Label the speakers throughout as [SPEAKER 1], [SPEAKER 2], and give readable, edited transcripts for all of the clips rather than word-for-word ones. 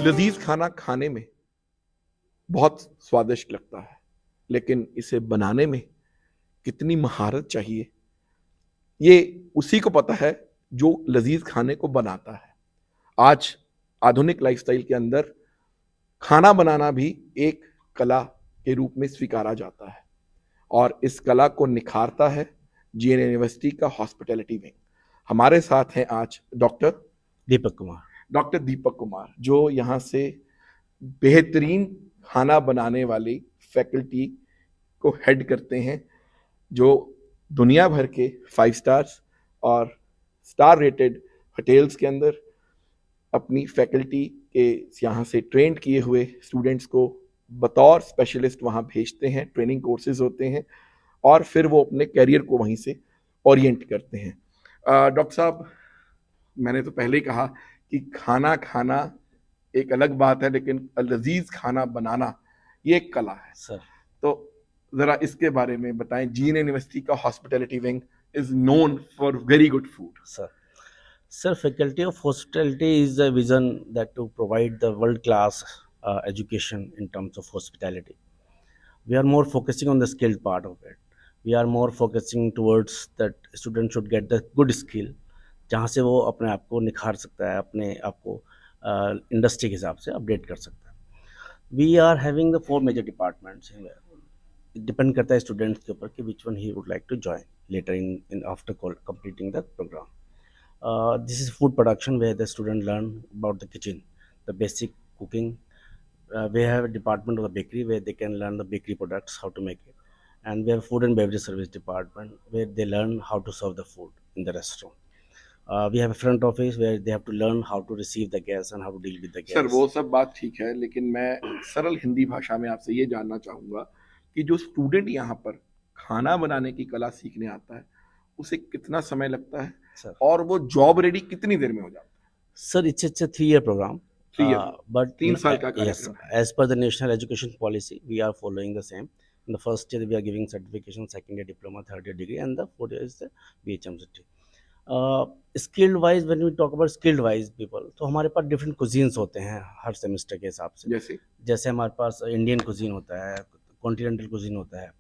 [SPEAKER 1] लजीज खाना खाने में बहुत स्वादिष्ट लगता है, लेकिन इसे बनाने में कितनी महारत चाहिए, ये उसी को पता है जो लजीज खाने को बनाता है। आज आधुनिक लाइफस्टाइल के अंदर खाना बनाना भी एक कला के रूप में स्वीकारा जाता है और इस कला को निखारता है जीएन यूनिवर्सिटी का हॉस्पिटैलिटी विंग। हमारे साथ हैं आज
[SPEAKER 2] दीपक कुमार
[SPEAKER 1] डॉक्टर दीपक कुमार, जो यहाँ से बेहतरीन खाना बनाने वाली फैकल्टी को हेड करते हैं, जो दुनिया भर के 5 स्टार्स और स्टार रेटेड होटल्स के अंदर अपनी फैकल्टी के यहाँ से ट्रेंड किए हुए स्टूडेंट्स को बतौर स्पेशलिस्ट वहाँ भेजते हैं, ट्रेनिंग कोर्सेज होते हैं और फिर वो अपने करियर को वहीं से ओरिएंट करते हैं। डॉक्टर साहब, मैंने तो पहले ही कहा कि खाना खाना एक अलग बात है, लेकिन लजीज खाना बनाना ये एक कला है
[SPEAKER 2] सर।
[SPEAKER 1] तो जरा इसके बारे में बताएं। जीएन यूनिवर्सिटी का hospitality wing is known for very good food.
[SPEAKER 2] Sir, Faculty of Hospitality is a vision that to provide the world-class education in terms of hospitality. We are more focusing on the skilled part of it. We are more focusing towards that student should get the good skill, जहाँ से वो अपने आप को निखार सकता है, अपने आप को इंडस्ट्री के हिसाब से अपडेट कर सकता है। We are having the 4 major departments. Depend करता है स्टूडेंट्स के ऊपर कि विच वन ही would like to join later in after completing the program. This is food production where the student learn about the kitchen, the basic cooking. We have a department of the bakery where they can learn the bakery products, how to make it. And we have food and beverage service department where they learn how to serve the food in the restaurant. We have a front office where they have to learn how to receive the guests and how to deal with the
[SPEAKER 1] sir,
[SPEAKER 2] guests.
[SPEAKER 1] वो सब बात ठीक है, लेकिन मैं सरल हिंदी भाषा में आपसे ये जानना चाहूंगा कि जो स्टूडेंट यहाँ पर खाना बनाने की कला सीखने आता है, उसे कितना समय लगता है
[SPEAKER 2] Sir.
[SPEAKER 1] और वो जॉब रेडी कितनी देर में हो जाता है?
[SPEAKER 2] Sir, it's a 3-year program.
[SPEAKER 1] 3 year,
[SPEAKER 2] But
[SPEAKER 1] 3 साल का
[SPEAKER 2] yes,
[SPEAKER 1] कार्यक्रम है।
[SPEAKER 2] as per the national education policy, we are following the same. In the first year, we are giving certification, second year diploma, third year degree, and the fourth year is the BHMCT. Skilled wise, when we talk about skilled wise people, तो हमारे पास different cuisines होते हैं हर semester के हिसाब से। जैसे हमारे पास Indian cuisine होता है, कॉन्टिनेंटल cuisine होता है,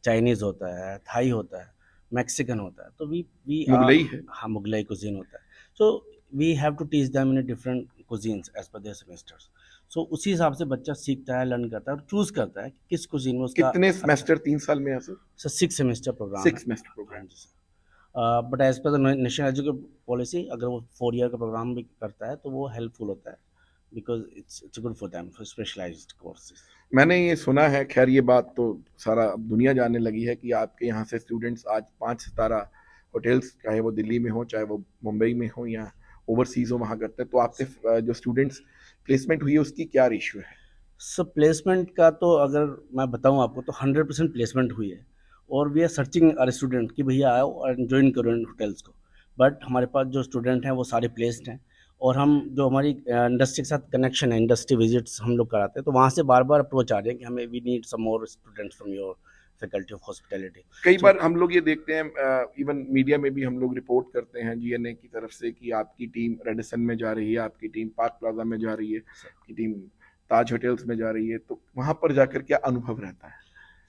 [SPEAKER 2] चाइनीज़ होता है, थाई होता है, मैक्सिकन होता है। तो we
[SPEAKER 1] मुगलई है।
[SPEAKER 2] हाँ, मुगलई cuisine होता है। So we have to teach them in a different cuisines as per their semesters. So उसी हिसाब से बच्चा सीखता है, लर्न करता है और चूज करता है कि किस cuisine में उसका
[SPEAKER 1] कितने सेमेस्टर 3 साल में है sir?
[SPEAKER 2] Sir 6 semester program
[SPEAKER 1] 6 semester program.
[SPEAKER 2] जी sir. But as per the national education policy अगर वो 4 ईयर का प्रोग्राम भी करता है तो वो हेल्पफुल होता है because it's good for them for specialised courses.
[SPEAKER 1] मैंने ये सुना है, खैर ये बात तो सारा अब दुनिया जानने लगी है कि आपके यहाँ से स्टूडेंट्स आज 5 सितारा होटल्स, चाहे वो दिल्ली में हो, चाहे वो मुंबई में हो या ओवरसीज हो, वहाँ करते हैं। तो आपके जो स्टूडेंट्स प्लेसमेंट हुई है उसकी क्या रेशियो है?
[SPEAKER 2] सर प्लेसमेंट का तो अगर मैं बताऊं आपको तो 100% प्लेसमेंट हुई है और we are searching our student कि भैया आओ और ज्वाइन करो इन होटल्स को। बट हमारे पास जो स्टूडेंट हैं वो सारे प्लेस्ड हैं और हम जो हमारी इंडस्ट्री के साथ कनेक्शन है, इंडस्ट्री विजिट्स हम लोग कराते हैं, तो वहाँ से बार बार अप्रोच आ रहे हैं कि हमें we need some more students from your faculty of hospitality.
[SPEAKER 1] कई बार हम लोग ये देखते हैं, इवन मीडिया में भी हम लोग रिपोर्ट करते हैं जीएनए की तरफ से कि आपकी टीम रेडिसन में जा रही है, आपकी टीम पार्क प्लाजा में जा रही है, आपकी टीम ताज होटल्स में जा रही है। तो वहाँ पर जाकर क्या अनुभव रहता है?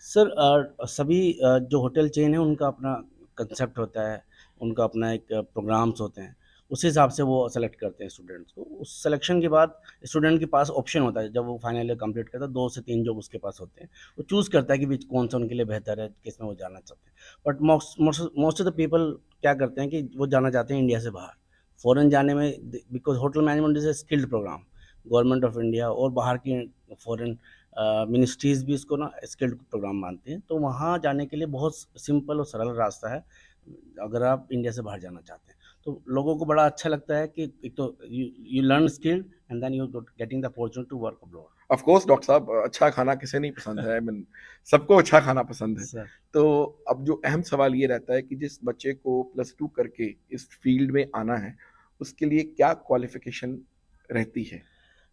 [SPEAKER 2] सर सभी जो होटल चेन है उनका अपना कंसेप्ट होता है, उनका अपना एक प्रोग्राम्स होते हैं, उस हिसाब से वो सेलेक्ट करते हैं स्टूडेंट्स को। उस सिलेक्शन के बाद स्टूडेंट के पास ऑप्शन होता है, जब वो फाइनल ईयर कंप्लीट करता है 2 से 3 जॉब उसके पास होते हैं, वो चूज़ करता है कि विच कौन सा उनके लिए बेहतर है, किस में वो जाना चाहते हैं। But most of the people क्या करते हैं कि वो जाना चाहते हैं इंडिया से बाहर, फ़ॉरेन जाने में, because hotel management is a skilled program. Government of India और बाहर की फॉरेन मिनिस्ट्रीज़ भी इसको ना स्किल्ड प्रोग्राम मानते हैं, तो वहाँ जाने के लिए बहुत सिंपल और सरल रास्ता है अगर आप इंडिया से बाहर जाना चाहते हैं। तो लोगों को बड़ा अच्छा लगता है कि एक तो you learn skill and then you getting the opportunity to work abroad.
[SPEAKER 1] Of course doctor साहब, अच्छा खाना किसे नहीं पसंद है? सबको अच्छा खाना पसंद है।
[SPEAKER 2] सर
[SPEAKER 1] तो अब जो अहम सवाल ये रहता है कि जिस बच्चे को +2 करके इस फील्ड में आना है, उसके लिए क्या क्वालिफिकेशन रहती है?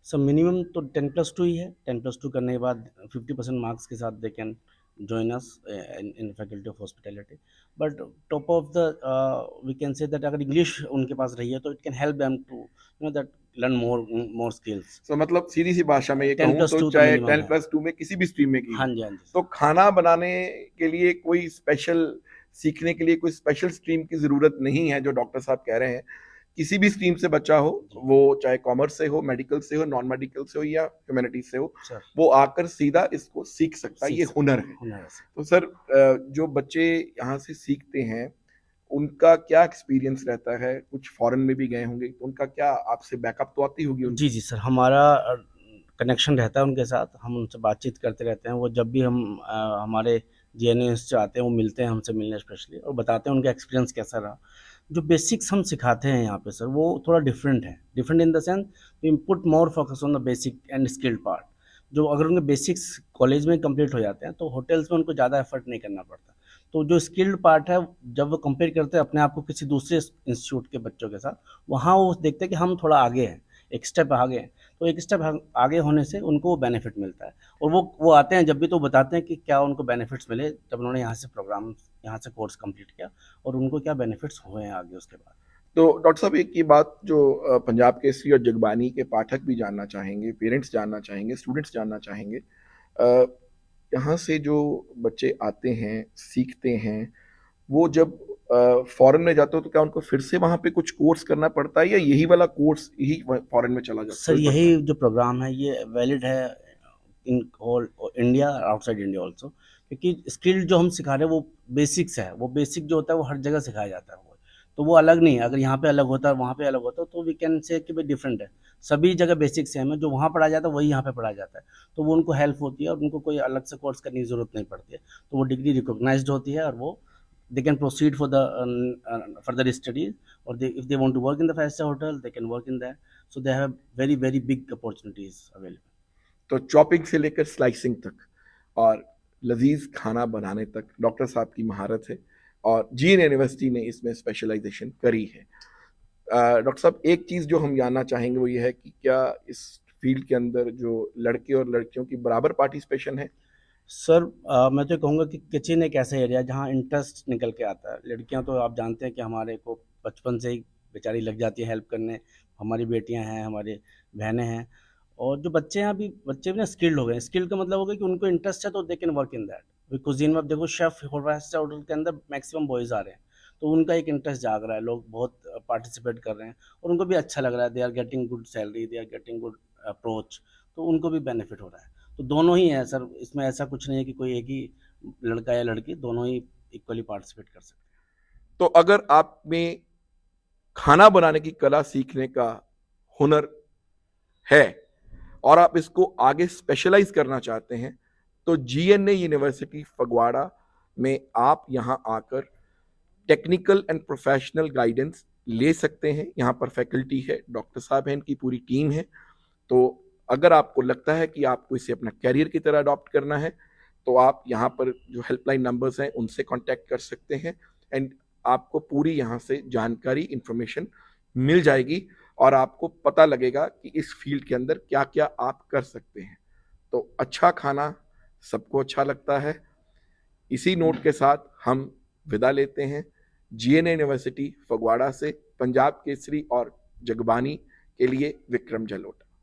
[SPEAKER 2] सर मिनिमम तो 10+2 ही है। 10+2 करने के बाद 50% मार्क्स के साथ they can join us in faculty of hospitality. But top of the we can say that अगर English उनके पास रही है तो it can help them to that learn more skills.
[SPEAKER 1] तो मतलब सीधी सी भाषा में ये
[SPEAKER 2] 10
[SPEAKER 1] कहूँ
[SPEAKER 2] plus
[SPEAKER 1] तो
[SPEAKER 2] 2 तो
[SPEAKER 1] चाहे
[SPEAKER 2] मिनिमम
[SPEAKER 1] 10
[SPEAKER 2] है।
[SPEAKER 1] प्लस 2 में किसी भी स्ट्रीम में की
[SPEAKER 2] हाँ
[SPEAKER 1] हो,
[SPEAKER 2] जी, हाँ जी
[SPEAKER 1] तो
[SPEAKER 2] सर।
[SPEAKER 1] खाना बनाने के लिए कोई स्पेशल सीखने के लिए कोई स्पेशल स्ट्रीम की ज़रूरत नहीं है, जो डॉक्टर साहब कह रहे हैं। किसी भी स्ट्रीम से बच्चा हो,
[SPEAKER 2] जी
[SPEAKER 1] वो चाहे कॉमर्स से हो, मेडिकल से हो, नॉन मेडिकल से हो या ह्यूमैनिटीज़ से हो,
[SPEAKER 2] सर,
[SPEAKER 1] वो आकर सीधा इसको सीख सकता है,
[SPEAKER 2] सीख
[SPEAKER 1] ये
[SPEAKER 2] सकते
[SPEAKER 1] हुनर
[SPEAKER 2] हैं,
[SPEAKER 1] है।
[SPEAKER 2] हुनर है सर।
[SPEAKER 1] तो सर जो बच्चे यहाँ से सीखते हैं, उनका क्या एक्सपीरियंस रहता है? कुछ फॉरेन में भी गए होंगे, तो उनका क्या आपसे बैकअप तो आती होगी
[SPEAKER 2] जी,
[SPEAKER 1] उनकी?
[SPEAKER 2] जी सर, हमारा कनेक्शन रहता है उनके साथ, हम उनसे बातचीत करते रहते हैं। वो जब भी हमारे जीएनयू से आते हैं, वो मिलते हैं हमसे, मिलने स्पेशली, और बताते हैं उनका एक्सपीरियंस कैसा रहा। जो बेसिक्स हम सिखाते हैं यहाँ पे सर, वो थोड़ा डिफरेंट है। Different in the sense we put more focus on the basic and skilled part. जो अगर उनके बेसिक्स कॉलेज में कंप्लीट हो जाते हैं तो होटल्स में उनको ज़्यादा एफर्ट नहीं करना पड़ता। तो जो स्किल्ड पार्ट है, जब वो कंपेयर करते हैं अपने आप को किसी दूसरे इंस्टीट्यूट के बच्चों के साथ, वहाँ वो देखते हैं कि हम थोड़ा आगे हैं, एक स्टेप आगे हैं। तो एक स्टेप आगे होने से उनको वो बेनिफिट मिलता है। और वो आते हैं जब भी, तो बताते हैं कि क्या उनको बेनिफिट्स मिले जब उन्होंने यहाँ से प्रोग्राम, यहाँ से कोर्स कंप्लीट किया, और उनको क्या बेनिफिट्स हुए हैं आगे उसके बाद।
[SPEAKER 1] तो डॉक्टर साहब एक ये बात जो पंजाब केसरी और जगबानी के पाठक भी जानना चाहेंगे, पेरेंट्स जानना चाहेंगे, स्टूडेंट्स जानना चाहेंगे, यहाँ से जो बच्चे आते हैं, सीखते हैं, वो जब फॉरेन में जाते हो तो क्या उनको फिर से वहाँ पे कुछ कोर्स करना पड़ता है या यही वाला कोर्स ही फॉरेन में चल
[SPEAKER 2] सर
[SPEAKER 1] पड़ता है?
[SPEAKER 2] यही जो प्रोग्राम है ये वैलिड है in all India, outside India also. क्योंकि स्किल जो हम सिखा रहे हैं वो बेसिक्स है, वो बेसिक जो होता है वो हर जगह सिखाया जाता है। वो तो वो अलग नहीं है। अगर यहाँ पे अलग होता है, वहाँ पे अलग होता है, तो वी कैन से कि भाई डिफरेंट है। सभी जगह बेसिक सेम है, जो वहाँ पढ़ाया जाता है वही यहाँ पे पढ़ाया जाता है। तो वो उनको हेल्प होती है और उनको कोई अलग से कोर्स करने की ज़रूरत नहीं पड़ती है। तो वो डिग्री रिकॉग्नाइज्ड होती है और वो they can proceed for the further studies, or if they want to work in the five-star hotel, they can work in that. So they have very big opportunities available.
[SPEAKER 1] तो chopping से लेकर slicing तक और लजीज खाना बनाने तक doctor साहब की महारत है और जीएन यूनिवर्सिटी ने इसमें स्पेशलाइजेशन करी है। डॉक्टर साहब एक चीज़ जो हम जानना चाहेंगे वो ये है कि क्या इस फील्ड के अंदर जो लड़के और लड़कियों की बराबर पार्टिसिपेशन है?
[SPEAKER 2] सर मैं तो कहूँगा कि किचन एक ऐसा एरिया है जहाँ इंटरेस्ट निकल के आता है। लड़कियाँ तो आप जानते हैं कि हमारे को बचपन से ही बेचारी लग जाती है हेल्प करने। हमारी बेटियाँ हैं, हमारी बहनें हैं, और जो बच्चे हैं अभी, बच्चे भी ना स्किल्ड हो गए हैं। स्किल का मतलब हो गया कि उनको इंटरेस्ट है तो they can work in that. अभी कुजीन में आप देखो, शेफ होटल के अंदर मैक्सिमम बॉयज़ आ रहे हैं, तो उनका एक इंटरेस्ट जाग रहा है, लोग बहुत पार्टिसिपेट कर रहे हैं और उनको भी अच्छा लग रहा है। They are getting good salary, they are getting good approach, तो उनको भी बेनिफिट हो रहा है। तो दोनों ही हैं सर, इसमें ऐसा कुछ नहीं है कि कोई एक ही लड़का या लड़की, दोनों ही इक्वली पार्टिसिपेट कर सकते हैं।
[SPEAKER 1] तो अगर आप में खाना बनाने की कला सीखने का हुनर है और आप इसको आगे स्पेशलाइज करना चाहते हैं तो जीएनए यूनिवर्सिटी फगवाड़ा में आप यहां आकर टेक्निकल एंड प्रोफेशनल गाइडेंस ले सकते हैं। यहाँ पर फैकल्टी है, डॉक्टर साहब हैं, इनकी पूरी टीम है। तो अगर आपको लगता है कि आपको इसे अपना कैरियर की तरह अडॉप्ट करना है तो आप यहाँ पर जो हेल्पलाइन नंबर्स हैं उनसे कांटेक्ट कर सकते हैं एंड आपको पूरी यहाँ से जानकारी, इंफॉर्मेशन मिल जाएगी और आपको पता लगेगा कि इस फील्ड के अंदर क्या क्या आप कर सकते हैं। तो अच्छा खाना सबको अच्छा लगता है। इसी नोट के साथ हम विदा लेते हैं। जीएनए यूनिवर्सिटी फगवाड़ा से पंजाब केसरी और जगबानी के लिए विक्रम जलोटा।